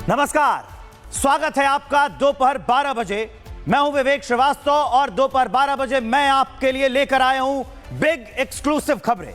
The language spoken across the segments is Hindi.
नमस्कार, स्वागत है आपका दोपहर 12 बजे। मैं हूं विवेक श्रीवास्तव और दोपहर 12 बजे मैं आपके लिए लेकर आया हूं बिग एक्सक्लूसिव खबरें।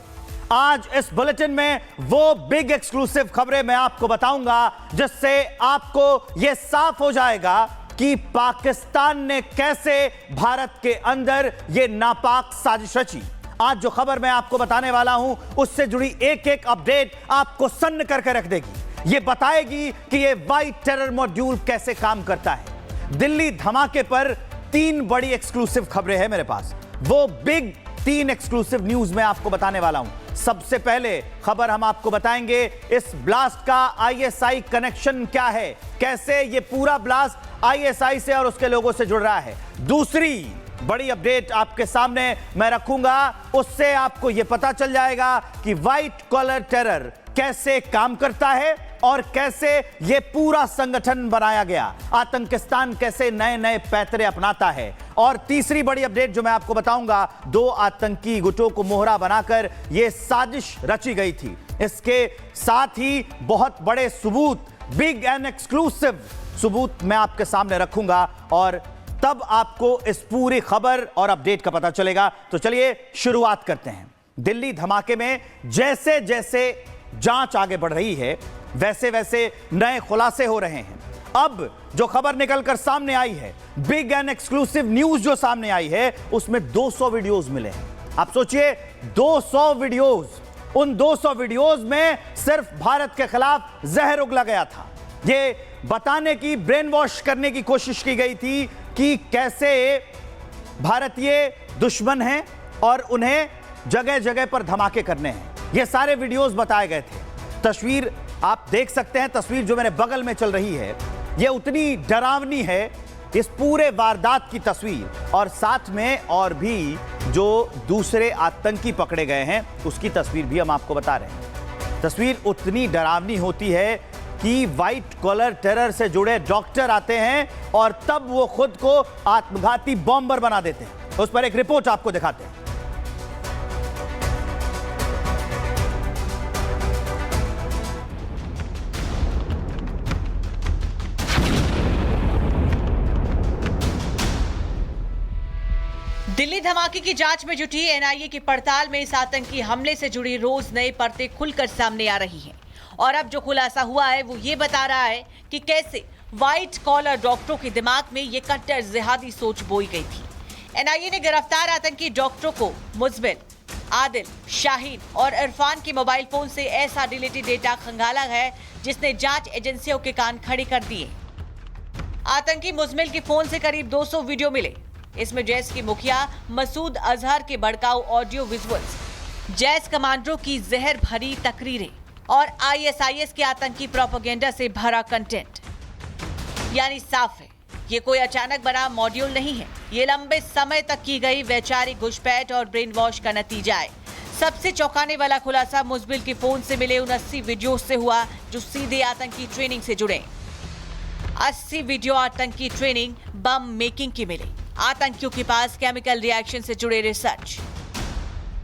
आज इस बुलेटिन में वो बिग एक्सक्लूसिव खबरें मैं आपको बताऊंगा जिससे आपको यह साफ हो जाएगा कि पाकिस्तान ने कैसे भारत के अंदर यह नापाक साजिश रची। आज जो खबर मैं आपको बताने वाला हूं उससे जुड़ी एक एक अपडेट आपको सन्न करके रख देगी। यह बताएगी कि यह व्हाइट टेरर मॉड्यूल कैसे काम करता है। दिल्ली धमाके पर 3 बड़ी एक्सक्लूसिव खबरें हैं मेरे पास। वो बिग 3 एक्सक्लूसिव न्यूज मैं आपको बताने वाला हूं। सबसे पहले खबर हम आपको बताएंगे इस ब्लास्ट का आईएसआई कनेक्शन क्या है, कैसे यह पूरा ब्लास्ट आईएसआई से और उसके लोगों से जुड़ रहा है। दूसरी बड़ी अपडेट आपके सामने मैं रखूंगा, उससे आपको यह पता चल जाएगा कि व्हाइट कॉलर टेरर कैसे काम करता है और कैसे यह पूरा संगठन बनाया गया, आतंकिस्तान कैसे नए नए पैतरे अपनाता है। और तीसरी बड़ी अपडेट जो मैं आपको बताऊंगा, 2 आतंकी गुटों को मोहरा बनाकर यह साजिश रची गई थी। इसके साथ ही बहुत बड़े सबूत, बिग एंड एक्सक्लूसिव सबूत मैं आपके सामने रखूंगा और तब आपको इस पूरी खबर और अपडेट का पता चलेगा। तो चलिए शुरुआत करते हैं। दिल्ली धमाके में जैसे जैसे जांच आगे बढ़ रही है वैसे वैसे नए खुलासे हो रहे हैं। अब जो खबर निकलकर सामने आई है, बिग एंड एक्सक्लूसिव न्यूज जो सामने आई है, उसमें 200 वीडियोस मिले हैं। आप सोचिए 200 वीडियोस, उन 200 वीडियोस में सिर्फ भारत के खिलाफ जहर उगला गया था। ये बताने की, ब्रेन वॉश करने की कोशिश की गई थी कि कैसे भारतीय दुश्मन हैं और उन्हें जगह जगह पर धमाके करने हैं। ये सारे वीडियोस बताए गए थे। तस्वीर आप देख सकते हैं, तस्वीर जो मेरे बगल में चल रही है ये उतनी डरावनी है, इस पूरे वारदात की तस्वीर, और साथ में और भी जो दूसरे आतंकी पकड़े गए हैं उसकी तस्वीर भी हम आपको बता रहे हैं। तस्वीर उतनी डरावनी होती है कि व्हाइट कॉलर टेरर से जुड़े डॉक्टर आते हैं और तब वो खुद को आत्मघाती बॉम्बर बना देते हैं। उस पर एक रिपोर्ट आपको दिखाते हैं। दिल्ली धमाके की जांच में जुटी एनआईए की पड़ताल में इस आतंकी हमले से जुड़ी रोज नए परतें खुलकर सामने आ रही हैं। और अब जो खुलासा हुआ है वो ये बता रहा है कि कैसे व्हाइट कॉलर डॉक्टरों के दिमाग में ये कट्टर जिहादी सोच बोई गई थी। एनआईए ने गिरफ्तार आतंकी डॉक्टरों को मुजमिल, आदिल, शाहीन और इरफान के मोबाइल फोन से ऐसा डिलीटेड डेटा खंगाला है जिसने जांच एजेंसियों के कान खड़े कर दिए। आतंकी मुजमिल के फोन से करीब 200 वीडियो मिले। इसमें जैश की मुखिया मसूद अजहर के भड़काऊ ऑडियो विजुअल्स, जैश कमांडरों की जहर भरी तकरीरें और आईएसआईएस के आतंकी प्रोपेगेंडा से भरा कंटेंट। यानी साफ है, ये कोई अचानक बना मॉड्यूल नहीं है, ये लंबे समय तक की गई वैचारिक घुसपैठ और ब्रेन वॉश का नतीजा है। सबसे चौंकाने वाला खुलासा मुजमिल के फोन से मिले उन 80 वीडियो से हुआ जो सीधे आतंकी ट्रेनिंग से जुड़े। 80 वीडियो आतंकी ट्रेनिंग बम मेकिंग की मिले, आतंकियों के पास केमिकल रिएक्शन से जुड़े रिसर्च।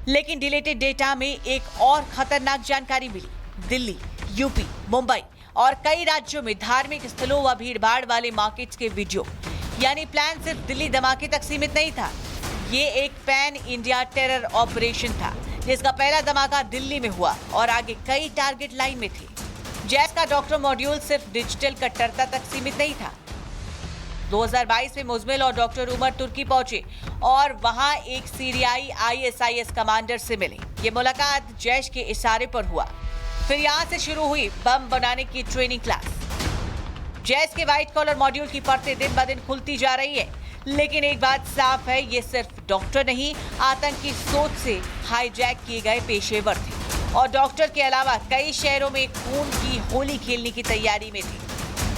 लेकिन डिलीटेड डेटा में एक और खतरनाक जानकारी मिली। दिल्ली, यूपी, मुंबई और कई राज्यों में धार्मिक स्थलों व भीड़भाड़ वाले मार्केट्स के वीडियो। यानी प्लान सिर्फ दिल्ली धमाके तक सीमित नहीं था, ये एक पैन इंडिया टेरर ऑपरेशन था जिसका पहला धमाका दिल्ली में हुआ और आगे कई टारगेट लाइन में थे। जैश का डॉक्टर मॉड्यूल सिर्फ डिजिटल कट्टरता तक सीमित नहीं था। 2022 में मुजमिल और डॉक्टर उमर तुर्की पहुंचे और वहां एक सीरियाई आईएसआईएस कमांडर से मिले। ये मुलाकात जैश के इशारे पर हुआ। फिर यहां से शुरू हुई बम बनाने की ट्रेनिंग क्लास। जैश के व्हाइट कॉलर मॉड्यूल की परतें दिन ब दिन खुलती जा रही है। लेकिन एक बात साफ है, ये सिर्फ डॉक्टर नहीं, आतंकी सोच से हाईजैक किए गए पेशेवर थे और डॉक्टर के अलावा कई शहरों में खून की होली खेलने की तैयारी में थे।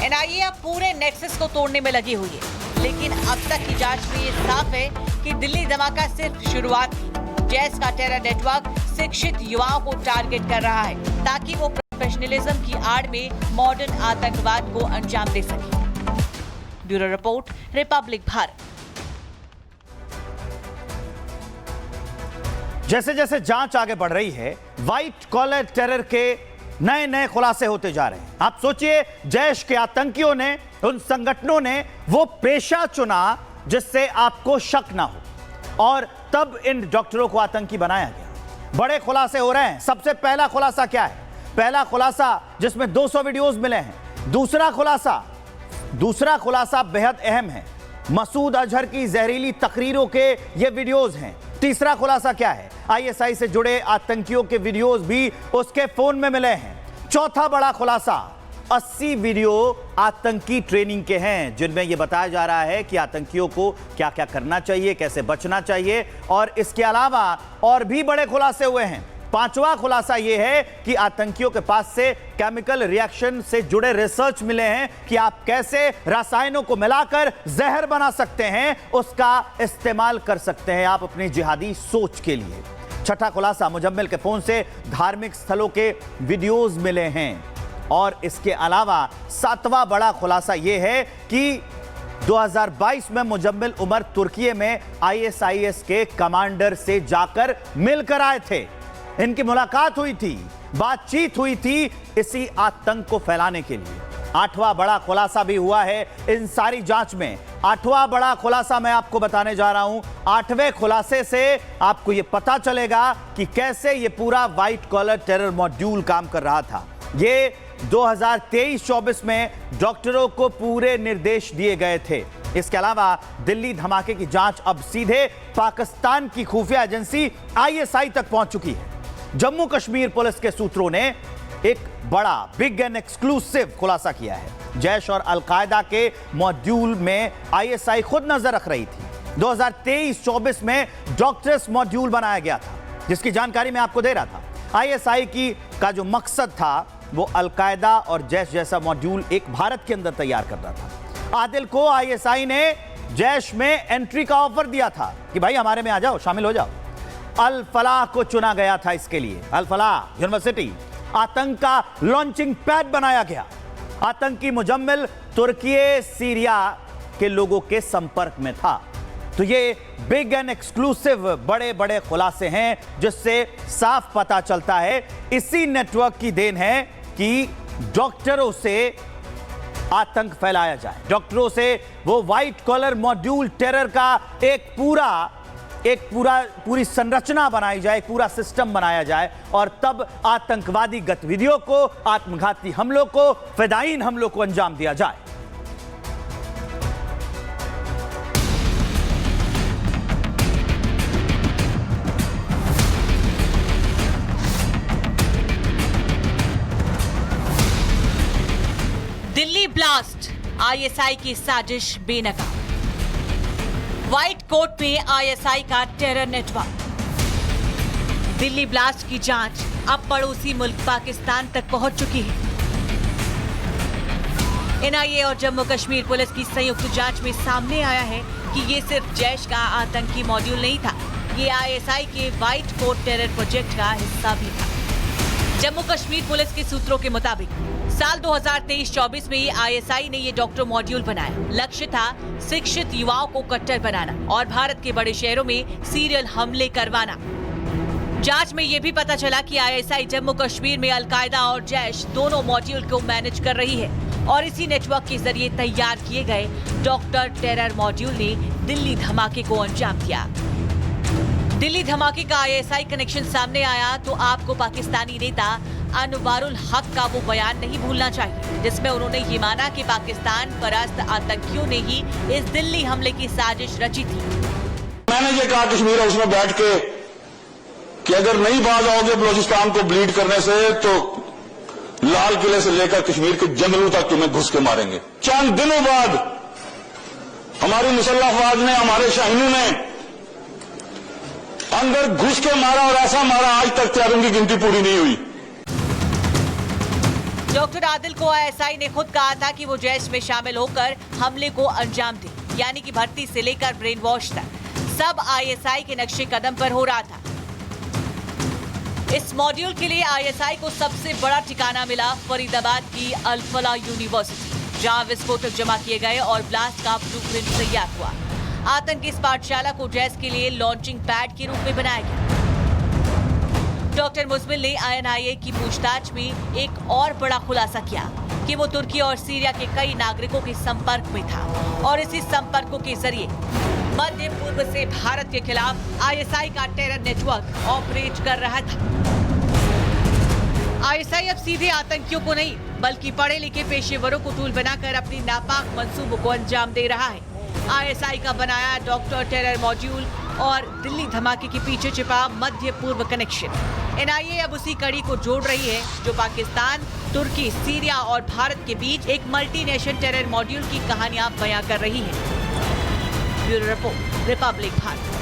एनआईए अब पूरे नेक्सस को तोड़ने में लगी हुई है। लेकिन अब तक की जांच में ये साफ है कि दिल्ली धमाका सिर्फ शुरुआत थी। जैश का टेरर नेटवर्क शिक्षित युवाओं को टारगेट कर रहा है ताकि वो प्रोफेशनलिज्म की आड़ में मॉडर्न आतंकवाद को अंजाम दे सके। Bureau report, Republic Bharat. जैसे जैसे जांच आगे बढ़ रही है, व्हाइट कॉलर टेरर के नए नए खुलासे होते जा रहे हैं। आप सोचिए, जैश के आतंकियों ने, उन संगठनों ने वो पेशा चुना जिससे आपको शक ना हो, और तब इन डॉक्टरों को आतंकी बनाया गया। बड़े खुलासे हो रहे हैं। सबसे पहला खुलासा क्या है? पहला खुलासा जिसमें 200 वीडियोस मिले हैं। दूसरा खुलासा बेहद अहम है। मसूद अजहर की जहरीली तकरीरों के ये वीडियोस हैं। तीसरा खुलासा क्या है? आईएसआई से जुड़े आतंकियों के वीडियोस भी उसके फोन में मिले हैं। चौथा बड़ा खुलासा, 80 वीडियो आतंकी ट्रेनिंग के हैं, जिनमें यह बताया जा रहा है कि आतंकियों को क्या क्या करना चाहिए, कैसे बचना चाहिए। और इसके अलावा और भी बड़े खुलासे हुए हैं। पांचवा खुलासा यह है कि आतंकियों के पास से केमिकल रिएक्शन से जुड़े रिसर्च मिले हैं कि आप कैसे रसायनों को मिलाकर जहर बना सकते हैं, उसका इस्तेमाल कर सकते हैं आप अपनी जिहादी सोच के लिए। छठा खुलासा, मुजम्मिल के फोन से धार्मिक स्थलों के वीडियोस मिले हैं। और इसके अलावा सातवां बड़ा खुलासा यह है कि 2022 में मुजम्मिल उमर तुर्की में आईएसआईएस के कमांडर से जाकर मिलकर आए थे। इनकी मुलाकात हुई थी, बातचीत हुई थी इसी आतंक को फैलाने के लिए। आठवां बड़ा खुलासा भी हुआ है इन सारी जांच में। आठवां बड़ा खुलासा मैं आपको बताने जा रहा हूं। आठवें खुलासे से आपको यह पता चलेगा कि कैसे यह पूरा व्हाइट कॉलर टेरर मॉड्यूल काम कर रहा था। ये 2023-24 में डॉक्टरों को पूरे निर्देश दिए गए थे। इसके अलावा दिल्ली धमाके की जांच अब सीधे पाकिस्तान की खुफिया एजेंसी आईएसआई तक पहुंच चुकी है। जम्मू कश्मीर पुलिस के सूत्रों ने एक बड़ा बिग एंड एक्सक्लूसिव खुलासा किया है। जैश और अलकायदा के मॉड्यूल में आईएसआई खुद नजर रख रही थी। 2023-24 में डॉक्टर्स मॉड्यूल बनाया गया था, जिसकी जानकारी मैं आपको दे रहा था। आईएसआई का जो मकसद था वो अलकायदा और जैश जैसा मॉड्यूल एक भारत के अंदर तैयार करना था। आदिल को आईएसआई ने जैश में एंट्री का ऑफर दिया था कि भाई हमारे में आ जाओ, शामिल हो जाओ। अल फलाह को चुना गया था इसके लिए। अल फलाह यूनिवर्सिटी आतंक का लॉन्चिंग पैड बनाया गया। आतंकी मुजम्मिल तुर्की सीरिया के लोगों के संपर्क में था। तो ये बिग एंड एक्सक्लूसिव बड़े बड़े खुलासे हैं, जिससे साफ पता चलता है इसी नेटवर्क की देन है कि डॉक्टरों से आतंक फैलाया जाए, डॉक्टरों से वो व्हाइट कॉलर मॉड्यूल टेरर का एक पूरी संरचना बनाई जाए, पूरा सिस्टम बनाया जाए, और तब आतंकवादी गतिविधियों को, आत्मघाती हमलों को, फिदायीन हमलों को अंजाम दिया जाए। दिल्ली ब्लास्ट, आईएसआई की साजिश बेनकाब। व्हाइट कोट में आईएसआई का टेरर नेटवर्क। दिल्ली ब्लास्ट की जांच अब पड़ोसी मुल्क पाकिस्तान तक पहुंच चुकी है। एनआईए और जम्मू कश्मीर पुलिस की संयुक्त जांच में सामने आया है कि ये सिर्फ जैश का आतंकी मॉड्यूल नहीं था, ये आईएसआई के व्हाइट कोट टेरर प्रोजेक्ट का हिस्सा भी था। जम्मू कश्मीर पुलिस के सूत्रों के मुताबिक साल 2023-24 में आईएसआई ने ये डॉक्टर मॉड्यूल बनाया। लक्ष्य था शिक्षित युवाओं को कट्टर बनाना और भारत के बड़े शहरों में सीरियल हमले करवाना। जांच में यह भी पता चला कि आईएसआई जम्मू कश्मीर में अलकायदा और जैश दोनों मॉड्यूल को मैनेज कर रही है, और इसी नेटवर्क के जरिए तैयार किए गए डॉक्टर टेरर मॉड्यूल ने दिल्ली धमाके को अंजाम दिया। दिल्ली धमाके का आईएसआई कनेक्शन सामने आया तो आपको पाकिस्तानी नेता अनवारुल हक का वो बयान नहीं भूलना चाहिए, जिसमें उन्होंने ये माना कि पाकिस्तान परस्त आतंकियों ने ही इस दिल्ली हमले की साजिश रची थी। मैंने ये कहा कश्मीर हाउस में बैठ के कि अगर नहीं बाज आओगे बलूचिस्तान को ब्लीड करने से तो लाल किले से लेकर कश्मीर के जंगलों तक तुम्हें घुस के मारेंगे। चंद दिनों बाद हमारी मुसल्लह अफवाज ने, हमारे शाहीनों ने अंदर घुस के मारा, और ऐसा मारा आज तक त्यारों की गिनती पूरी नहीं हुई। डॉक्टर आदिल को आईएसआई ने खुद कहा था कि वो जैश में शामिल होकर हमले को अंजाम दे, यानी कि भर्ती से लेकर ब्रेन वॉश तक सब आईएसआई के नक्शे कदम पर हो रहा था। इस मॉड्यूल के लिए आईएसआई को सबसे बड़ा ठिकाना मिला फरीदाबाद की अल फलाह यूनिवर्सिटी, जहां विस्फोटक जमा किए गए और ब्लास्ट का ब्लूप्रिंट तैयार हुआ। आतंकी इस पाठशाला को जैश के लिए लॉन्चिंग पैड के रूप में बनाया गया। डॉक्टर मुजमिल ने INIA की पूछताछ में एक और बड़ा खुलासा किया कि वो तुर्की और सीरिया के कई नागरिकों के संपर्क में था और इसी संपर्कों के जरिए मध्य पूर्व से भारत के खिलाफ ISI का टेरर नेटवर्क ऑपरेट कर रहा था। ISI अब सीधे आतंकियों को नहीं बल्कि पढ़े लिखे पेशेवरों को टूल बनाकर अपनी नापाक मंसूबों को अंजाम दे रहा है। ISI का बनाया डॉक्टर टेरर मॉड्यूल और दिल्ली धमाके के पीछे छिपा मध्य पूर्व कनेक्शन। NIA अब उसी कड़ी को जोड़ रही है जो पाकिस्तान, तुर्की, सीरिया और भारत के बीच एक मल्टीनेशनल टेरर मॉड्यूल की कहानियां बयां कर रही है। Bureau report, Republic Bharat.